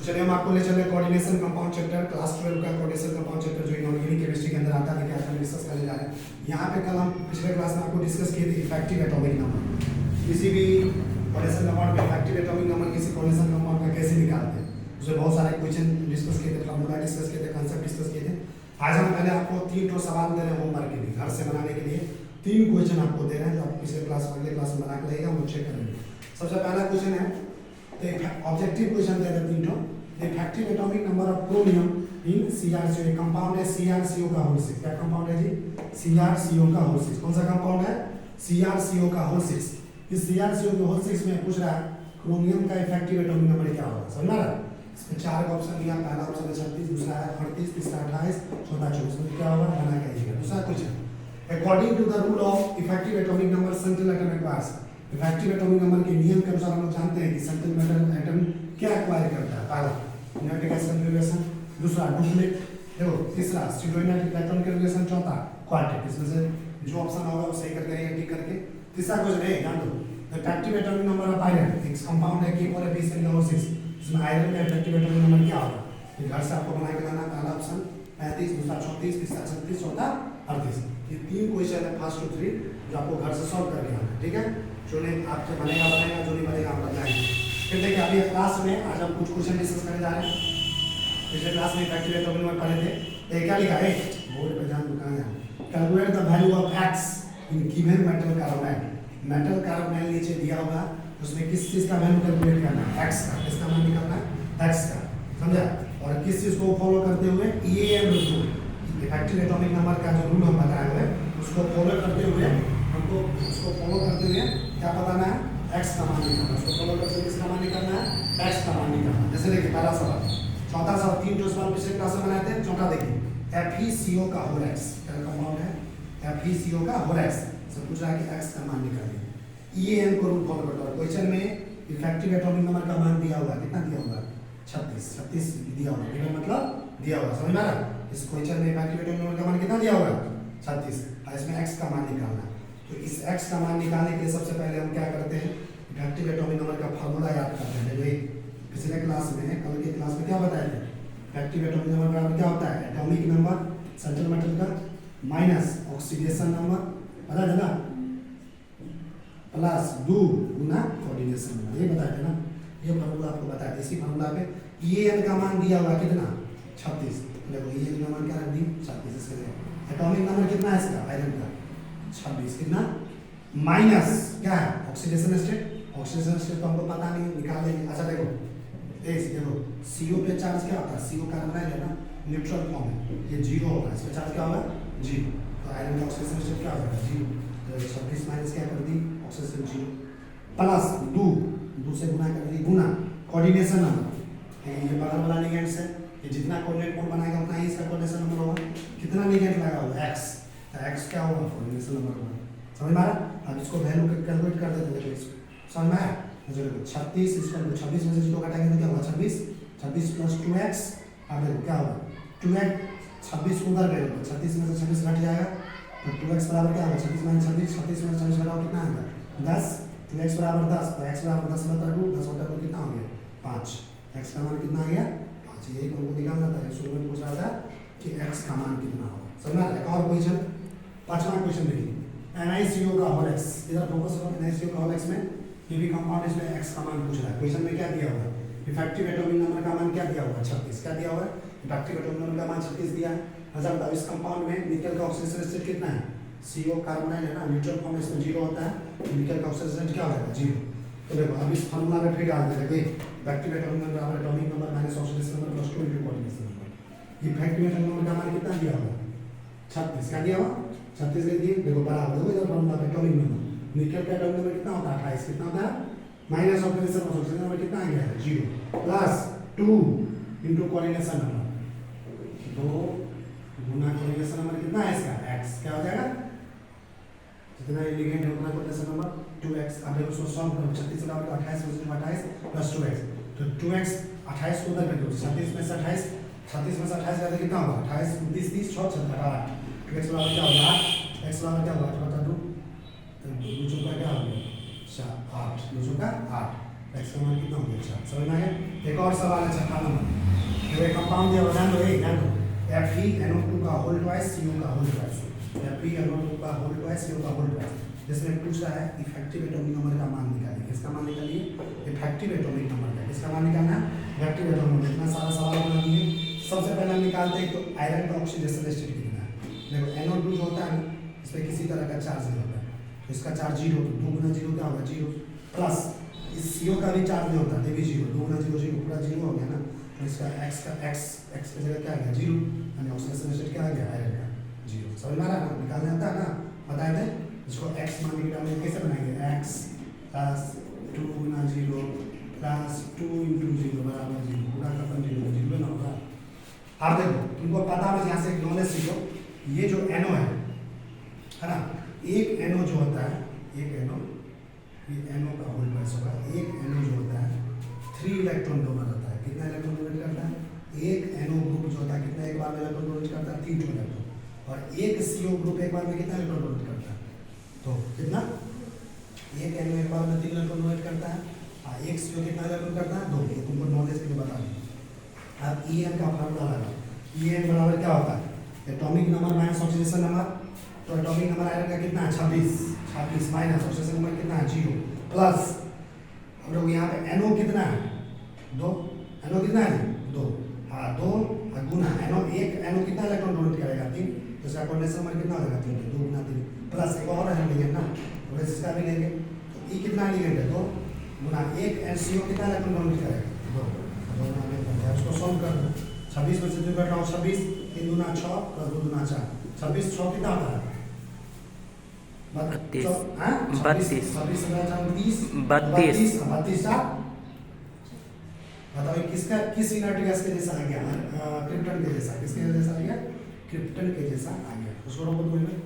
चलिए हम आपको ले चले कोऑर्डिनेशन कंपाउंड चैप्टर क्लास 12 का कोऑर्डिनेशन कंपाउंड चैप्टर जो इनऑर्गेनिक केमिस्ट्री के अंदर आता है, आज हम डिस्कस करने जा रहे हैं। यहाँ पे कल हम पिछले क्लास में आपको डिस्कस किए थे इफेक्टिव एटॉमिक नंबर। किसी भी कोऑर्डिनेशन कंपाउंड में इफेक्टिव एटॉमिक नंबर किसी कोऑर्डिनेशन कंपाउंड का कैसे निकालते हैं, उसमें बहुत सारे क्वेश्चन डिस्कस किए थे, फॉर्मूला डिस्कस किए थे, कांसेप्ट डिस्कस किए थे। आज हम पहले आपको 3 सवाल दे रहे हैं होमवर्क के लिए, घर से बनाने के लिए 3 क्वेश्चन आपको दे रहे हैं जो आप पिछले क्लास अगले क्लास में बना के लाइएगा, हम चेक करेंगे। सबसे पहला क्वेश्चन है ऑब्जेक्टिव क्वेश्चन दे रहे हैं 3 effective atomic number of chromium in CrCO। Compound है CrCO का होल 6। क्या कंपाउंड है जी? CrCO का होल 6। कौन सा कंपाउंड है? CrCO का होल 6। इस CrCO के होल 6 में पूछ रहा है क्रोमियम का इफेक्टिव एटॉमिक नंबर क्या होगा, समझ रहा है? इसमें 4 का ऑप्शन दिया, पहला ऑप्शन है 36, दूसरा है 38, तीसरा 28, चौथा 24। तो क्या होगा बना के आइएगा। दूसरा question according to the rule of effective atomic number central atom acquires. Effective atomic number के नियम के अनुसार हम लोग जानते हैं कि सेंट्रल मेटल एटम क्या एक्वायर करता है। पहला यूनाइटिक कन्फिगरेशन, दूसरा डुप्लेट, देखो तीसरा स्टीरियोनाइटिक इलेक्ट्रॉन कन्फिगरेशन, चौथा क्वार्टेट। इसमें से जो ऑप्शन होगा वो सही करके टिक करके। तीसरा क्वेश्चन है जान दो effective atomic number of iron, एक कंपाउंड है K4Fe6। इसमें आयरन का इफेक्टिव एटॉमिक नंबर क्या होगा? ये घर से आपको बना के लाना। पहला ऑप्शन 35, दूसरा 34, तीसरा 36, चौथा 38। ये 3 क्वेश्चन है फर्स्ट 2 3 जो आपको घर से सॉल्व करके आना है, ठीक है? जो नहीं आपसे बनेगा, जो नहीं बनेगा आप बताएंगे। फिर देखिए अभी क्लास में आज हम कुछ क्वेश्चन डिस्कस करने जा रहे हैं। पिछले क्लास में इफेक्टिव एटॉमिक नंबर पढ़े थे। क्या लिखा है बोर्ड पे, जान दुकान है, calculate the value of x in given metal carbonyl. Metal carbonyl नीचे दिया होगा, उसमें किस चीज का वैल्यू कैलकुलेट करना है? x का। किसका मान निकालना है? x का, समझा? और किस चीज को फॉलो करते हुए EAM rule, effective atomic number का जो रूल हम बताए हुए उसको फॉलो करते हुए हमको क्या बताना है? x का मान निकालना। उसको फॉलो करते हुए किसका मान निकालना है? x का मान निकालना। जैसे देखिए पहला सवाल, चौथा सवाल 3 सवाल पिछले क्लास में बनाए थे। चौथा देखिए FeCO का होल x, क्या कंपाउंड है? FeCO का होल x से पूछ रहा है कि x का मान निकालिए। EAM को रूल फॉलो करता है। क्वेश्चन में इफेक्टिव एटॉमिक नंबर का मान दिया होगा, कितना दिया होगा? 36 दिया होगा, ये मतलब दिया होगा, समझ में आ रहा? इस क्वेश्चन में इफेक्टिव एटॉमिक नंबर का मान कितना दिया होगा? 36। और इसमें x का मान निकालना। तो इस x का मान निकालने के लिए सबसे पहले हम क्या करते हैं, इफेक्टिव एटॉमिक नंबर का फार्मूला याद करते हैं। जो पिछले क्लास में कल के क्लास में क्या बताए थे? इफेक्टिव एटॉमिक नंबर बराबर क्या होता है? एटॉमिक नंबर सेंट्रल मेटल का माइनस ऑक्सीडेशन नंबर, पता है ना, प्लस 2 गुना कोऑर्डिनेशन नंबर। ये बताए थे ना, ये फार्मूला आपको बताया। इसी फार्मूला पे EAN का मान दिया हुआ कितना? 36। देखो EAN का मान क्या रख दी? 36। इसके एटॉमिक नंबर कितना है इसका आयरन का? 26। कितना? माइनस क्या है? Oxidation state. ऑक्सीडेशन स्टेट तो हमको पता नहीं, निकाल देंगे। अच्छा देखो देखो CO पे चार्ज क्या होता है? CO कार्बोनाइड है ना, न्यूट्रल फॉर्म है, ये 0 होगा। इस पे चार्ज क्या होगा? 0। तो आयरन का ऑक्सीडेशन स्टेट क्या होगा? 0। तो 26 माइनस क्या कर दी? ऑक्सीडेशन 0 प्लस 2 से गुना कर दी, गुना कोऑर्डिनेशन नंबर। ये बगल वाला लिगेंड से ये जितना कोऑर्डिनेट कोड बनाएगा उतना ही इसका कोऑर्डिनेशन नंबर होगा। कितना लिगेंड लगा होगा? x। तो x क्या होगा? कोऑर्डिनेशन नंबर होगा। समझ में आ रहा? अब इसको वैल्यू कैलकुलेट कर देते हैं। इसको समझ में आया? चलो 36 इसको 26 में से 0 घटाएंगे तो क्या होगा? 26 प्लस 2x। अब देखो क्या होगा? 2x 26 उधर गए तो 36 में से 26 घट जाएगा तो 2x बराबर क्या होगा? 36 माइनस 26, 36 में 26 घटाओ कितना आएगा? 10। 2x बराबर 10, तो x बराबर 10 बटा 2, 10 बटा 2 कितना हो गया? 5। x का मान कितना आ गया? 5। ये हमको निकालना था। शुरू में पूछ रहा था कि x का मान कितना होगा। समझना? एक और क्वेश्चन, 5वां क्वेश्चन देखिए NiCO का होल x। इधर फोकस करो, NiCO का होल x में ये भी कंपाउंड, इसमें x का मान पूछ रहा है। क्वेश्चन में क्या दिया हुआ है? इफेक्टिव एटॉमिक नंबर का मान क्या दिया हुआ? 36। क्या दिया हुआ है? इफेक्टिव एटॉमिक नंबर का मान 36 दिया है। अच्छा बताओ इस कंपाउंड में निकल का ऑक्सीडेशन स्टेट कितना है? CO कार्बोनाइड है ना, न्यूट्रल फॉर्म में इसमें 0 होता है। निकल का ऑक्सीडेशन स्टेट क्या होगा? 0। तो देखो अब इस फार्मूला में फिर डाल देते हैं इफेक्टिव एटॉमिक नंबर बराबर atomic number minus oxidation number plus 2 into coordination number. Effective atomic number का मान कितना दिया होगा? 36। क्या दिया हुआ? 36 लिख दिए। देखो बराबर देखो इधर फार्मूला पे एटॉमिक नंबर, निकल का एटॉमिक नंबर कितना होता है? 28। कितना होता है? Minus oxidation plus oxidation number कितना आ गया है? 0 प्लस 2 इनटू कोऑर्डिनेशन नंबर। 2 गुना कोऑर्डिनेशन नंबर कितना है इसका? x। क्या हो जाएगा? जितना लिगेंड है उतना कोऑर्डिनेशन नंबर 2x। अब देखो इसको सॉल्व करो। 36 बराबर 28 में से 28 प्लस 2x, तो 2x 28 को उधर कर दो। 36 में से 28 जाते कितना होगा? 28 29 30 6 18। 2x बराबर क्या होगा? 8। x बराबर क्या होगा? 8 बटा 2, तो 2 चौका क्या हो गया? 8। 2 चौका 8। x का मान कितना हो गया 4। समझ में आया? एक और सवाल है 6 नंबर, जो एक कंपाउंड दिया हुआ है FeNO2 का होल ट्वाइस CO का होल ट्वाइस, FeNO2 का होल ट्वाइस CO का होल ट्वाइस, जिसमें पूछ रहा है इफेक्टिव एटॉमिक नंबर का मान निकालिए। किसका मान निकालिए? इफेक्टिव एटॉमिक नंबर का। किसका मान निकालना है? Effective atomic number. इतना सारा सवाल बना दिए। सबसे पहले हम निकालते हैं तो आयरन का ऑक्सीडेशन स्टेट कितना है। देखो NO2 जो होता है इसमें किसी तरह का चार्ज नहीं होता है, तो इसका चार्ज 0, तो 2 गुना 0 क्या होगा 0, प्लस इस CO का भी चार्ज नहीं होता, ये भी 0, 2 गुना 0 0 पूरा 0 हो गया ना, तो इसका x की जगह क्या आ गया 0, यानी ऑक्सीडेशन स्टेट क्या आ गया आयरन का 0। समझ में आ रहा है ना? निकालने आता है ना? बताए थे इसको x मान के डालने कैसे बनाएंगे, x प्लस 2 गुना 0 प्लस 2 इंटू 0 बराबर 0, पूरा का 0 0 ना होगा। अब देखो तुमको पता है, यहाँ से एक नॉलेज सीखो, ये जो NO है ना, एक NO जो होता है, एक NO, ये NO का होल ट्वाइस होगा, एक NO जो होता है 3 इलेक्ट्रॉन डोनर होता है। कितना इलेक्ट्रॉन डोनेट करता है? एक NO ग्रुप जो होता है कितना एक बार में इलेक्ट्रॉन डोनेट करता है? 3 इलेक्ट्रॉन। और एक CO ग्रुप एक बार में कितना इलेक्ट्रॉन डोनेट करता है? तो कितना? एक NO एक बार में 3 इलेक्ट्रॉन डोनेट करता है, और एक CO कितना इलेक्ट्रॉन करता है? 2। ये तुमको नॉलेज के लिए बता दूं। अब En का फार्मूला लगा, En बराबर क्या होता है? Atomic number minus oxidation number. तो एटॉमिक नंबर आयरन का कितना है 26 माइनस ऑक्सीडेशन नंबर कितना है 0 प्लस, हम लोग यहाँ पे NO कितना है 2, NO कितना है 2, हाँ 2 गुना एक NO कितना इलेक्ट्रॉन डोनेट करेगा 3, तो इसका कंडेंसर नंबर कितना हो जाएगा 3, 2 गुना 3 प्लस एक और है लेंगे ना, तो इसका भी लेंगे, तो E कितना लेंगे 2 गुना एक NCO कितना इलेक्ट्रॉन डोनेट करेगा 2 गुना उसको सॉल्व कर दो। 26 में से जो कर रहा हूँ 26, 3 गुना 6 प्लस 2 गुना 4, 26 6 कितना होता है 32, 32 बताओ किसका किस इनर्ट गैस के जैसा आ गया? क्रिप्टन के जैसा। किसके जैसा आ गया? क्रिप्टन के जैसा आ गया। उसको रोको 2 में